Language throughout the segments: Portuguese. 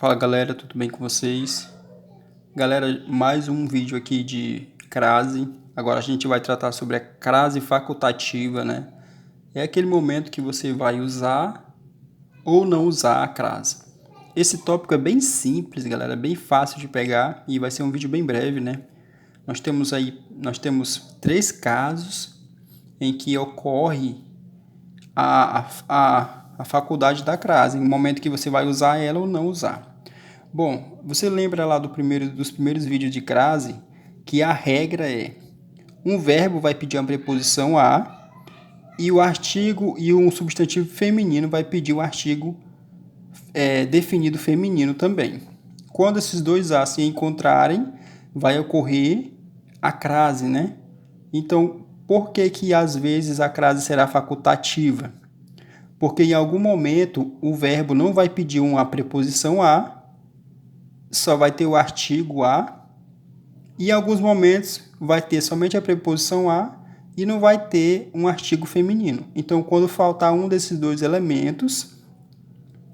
Fala galera, tudo bem com vocês? Galera, mais um vídeo aqui de crase. Agora a gente vai tratar sobre a crase facultativa, né? É aquele momento que você vai usar ou não usar a crase. Esse tópico é bem simples, galera, bem fácil de pegar e vai ser um vídeo bem breve, né? Nós temos três casos em que ocorre a faculdade da crase, no momento que você vai usar ela ou não usar. Bom, você lembra lá dos primeiros vídeos de crase que a regra é um verbo vai pedir uma preposição a e o artigo e um substantivo feminino vai pedir o artigo definido feminino também. Quando esses dois a se encontrarem, vai ocorrer a crase, né? Então, por que que às vezes a crase será facultativa? Porque em algum momento o verbo não vai pedir uma preposição a, só vai ter o artigo a, e em alguns momentos vai ter somente a preposição a e não vai ter um artigo feminino. Então, quando faltar um desses dois elementos,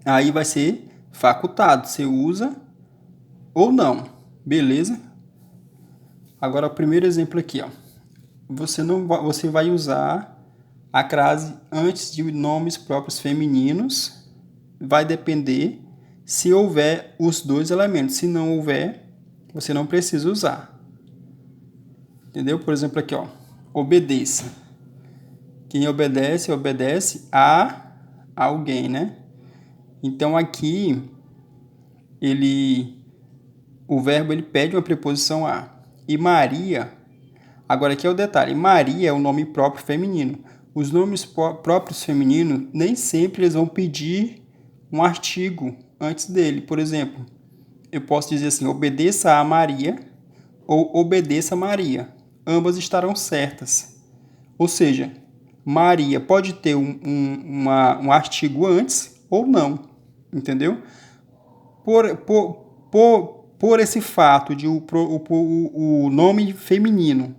aí vai ser facultado, você usa ou não, beleza? Agora, o primeiro exemplo aqui, ó. Você vai usar a crase antes de nomes próprios femininos, vai depender se houver os dois elementos. Se não houver, você não precisa usar. Entendeu? Por exemplo, aqui, ó, obedeça. Quem obedece, obedece a alguém, né? Então, aqui, o verbo ele pede uma preposição a. E Maria, agora aqui é o detalhe, Maria é o nome próprio feminino. Os nomes próprios femininos, nem sempre eles vão pedir um artigo antes dele. Por exemplo, eu posso dizer assim, obedeça a Maria ou obedeça a Maria. Ambas estarão certas. Ou seja, Maria pode ter um artigo antes ou não, entendeu? Por esse fato de o nome feminino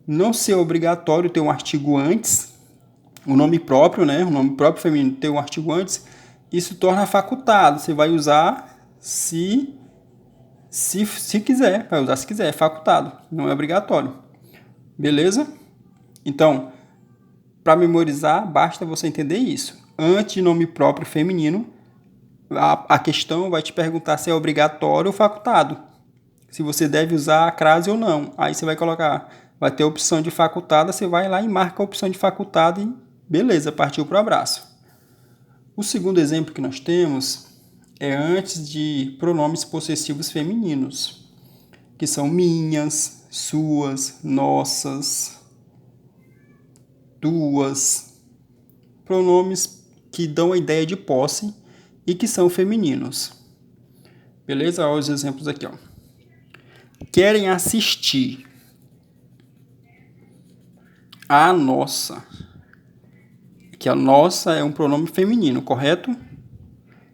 não ser obrigatório ter um artigo antes, o nome próprio, né? O nome próprio feminino ter um artigo antes, isso torna facultado. Você vai usar se quiser, vai usar se quiser, é facultado, não é obrigatório. Beleza? Então, para memorizar, basta você entender isso. Antes de nome próprio feminino, a questão vai te perguntar se é obrigatório ou facultado. Se você deve usar a crase ou não. Aí você vai colocar, vai ter a opção de facultada, você vai lá e marca a opção de facultado e beleza, partiu para o abraço. O segundo exemplo que nós temos é antes de pronomes possessivos femininos, que são minhas, suas, nossas, tuas. Pronomes que dão a ideia de posse e que são femininos. Beleza? Olha os exemplos aqui, ó. Querem assistir a nossa. Que a nossa é um pronome feminino, correto?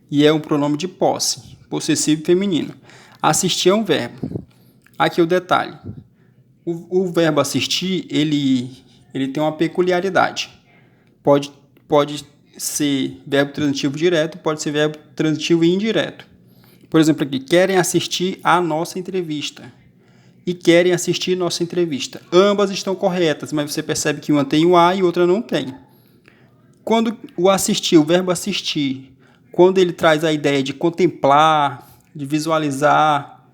E é um pronome de posse, possessivo feminino. Assistir é um verbo. Aqui o detalhe. O verbo assistir, ele tem uma peculiaridade. Pode ser verbo transitivo direto, pode ser verbo transitivo indireto. Por exemplo, aqui, querem assistir a nossa entrevista. E querem assistir nossa entrevista. Ambas estão corretas, mas você percebe que uma tem o a e outra não tem. Quando o verbo assistir, quando ele traz a ideia de contemplar, de visualizar,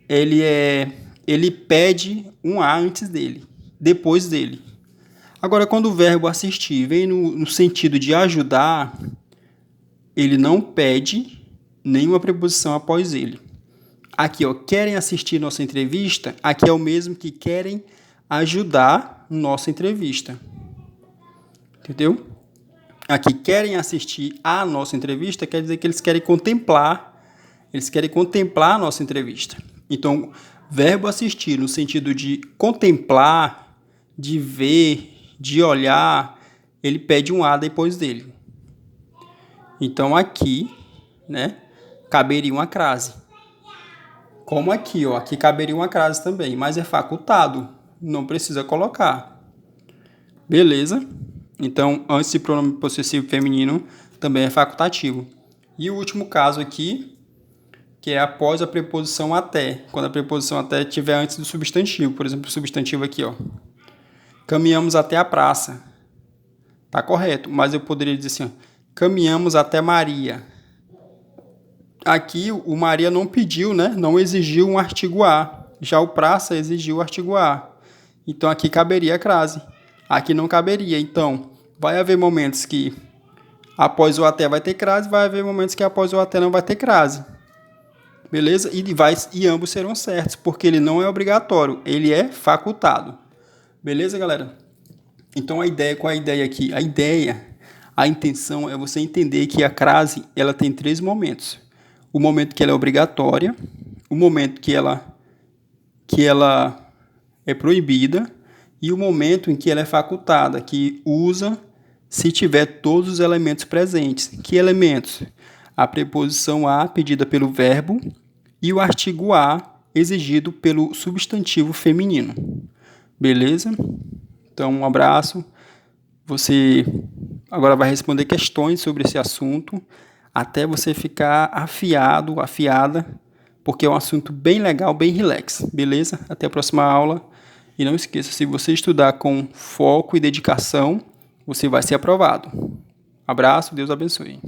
ele pede um a antes dele, depois dele. Agora, quando o verbo assistir vem no sentido de ajudar, ele não pede nenhuma preposição após ele. Aqui, ó, querem assistir nossa entrevista, aqui é o mesmo que querem ajudar nossa entrevista. Entendeu? Aqui, querem assistir a nossa entrevista, quer dizer que eles querem contemplar a nossa entrevista. Então, verbo assistir no sentido de contemplar, de ver, de olhar, ele pede um a depois dele. Então, aqui, né, caberia uma crase. Como aqui, ó, aqui caberia uma crase também, mas é facultado, não precisa colocar. Beleza? Então, antes de pronome possessivo feminino, também é facultativo. E o último caso aqui que é após a preposição até, quando a preposição até estiver antes do substantivo. Por exemplo, o substantivo aqui, ó. Caminhamos até a praça. Tá correto, mas eu poderia dizer assim, ó, caminhamos até Maria. Aqui o Maria não pediu, né? Não exigiu um artigo A. Já o praça exigiu o artigo A. Então aqui caberia a crase. Aqui não caberia. Então vai haver momentos que após o até vai ter crase, vai haver momentos que após o até não vai ter crase. Beleza? E ambos serão certos, porque ele não é obrigatório, ele é facultado. Beleza, galera? Então qual é a ideia aqui? A intenção é você entender que a crase, ela tem 3 momentos. O momento que ela é obrigatória, o momento que ela é proibida e o momento em que ela é facultada, que usa se tiver todos os elementos presentes. Que elementos? A preposição a pedida pelo verbo e o artigo a exigido pelo substantivo feminino. Beleza? Então, um abraço. Você agora vai responder questões sobre esse assunto até você ficar afiado, afiada, porque é um assunto bem legal, bem relax. Beleza? Até a próxima aula. E não esqueça, se você estudar com foco e dedicação, você vai ser aprovado. Abraço, Deus abençoe.